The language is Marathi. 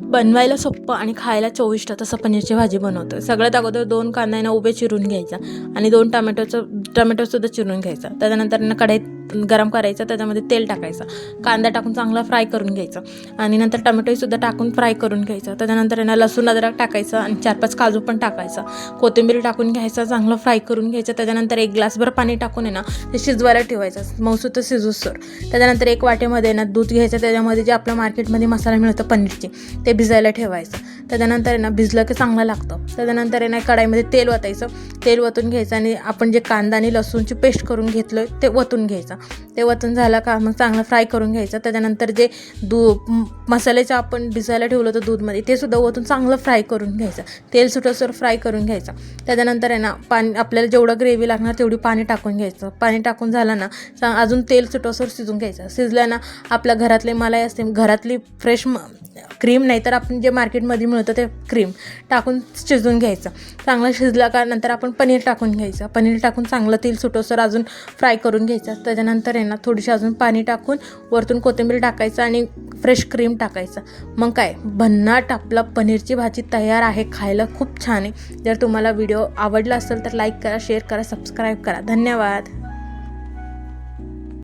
बनवायला सोपं आणि खायला चविष्ट तसं पनीरची भाजी बनवतो. सगळ्यात अगोदर 2 कांदा उभे चिरून घ्यायचा आणि 2 टमॅटोसुद्धा चिरून घ्यायचा. त्याच्यानंतर कढईत गरम करायचं, त्याच्यामध्ये तेल टाकायचं, कांदा टाकून चांगला फ्राय करून घ्यायचा आणि नंतर टमॅटोसुद्धा टाकून फ्राय करून घ्यायचं. त्याच्यानंतर लसूण अद्रक टाकायचं आणि 4-5 काजू पण टाकायचं, कोथिंबीर टाकून घ्यायचं, चांगलं फ्राय करून घ्यायचं. त्याच्यानंतर 1 ग्लासभर पाणी टाकून ते शिजवायला ठेवायचं मऊसूत शिजूसर. त्याच्यानंतर 1 वाटीमध्ये दूध घ्यायचं, त्याच्यामध्ये जे आपल्या मार्केटमध्ये मसाला मिळतो पनीरची ते भिजायला ठेवायचं. त्याच्यानंतर भिजलं की चांगलं लागतं. त्याच्यानंतर कढईमध्ये तेल ओतायचं, तेल ओतून घ्यायचं आणि आपण जे कांदा आणि लसूणची पेस्ट करून घेतलं ते ओतून घ्यायचं. ते ओतून झालं का मग चांगलं फ्राय करून घ्यायचं. त्याच्यानंतर जे मसाल्याचं आपण भिजायला ठेवलं होतं दूधमध्ये ते सुद्धा ओतून चांगलं फ्राय करून घ्यायचं, तेल सुटसर फ्राय करून घ्यायचं. त्याच्यानंतर पाणी आपल्याला जेवढं ग्रेव्ही लागणार तेवढी पाणी टाकून घ्यायचं. पाणी टाकून झालं ना अजून तेल सुटसर शिजून घ्यायचं. शिजलं ना आपल्या घरातले मलाई असते, घरातली फ्रेश क्रीम नाही तर आपण जे मार्केटमध्ये मिळतं ते क्रीम टाकून शिजून घ्यायचं. चांगलं शिजलं का नंतर आपण पनीर टाकून घ्यायचं. पनीर टाकून चांगलं तेल सुटोसर अजून फ्राय करून घ्यायचं. त्याच्यानंतर थोडीशी अजून पाणी टाकून वरतून कोथिंबीर टाकायचं आणि फ्रेश क्रीम टाकायचं. मग काय भन्नाट आपला पनीरची भाजी तयार आहे. खायला खूप छान आहे. जर तुम्हाला व्हिडिओ आवडला असेल तर लाईक करा, शेअर करा, सबस्क्राईब करा. धन्यवाद.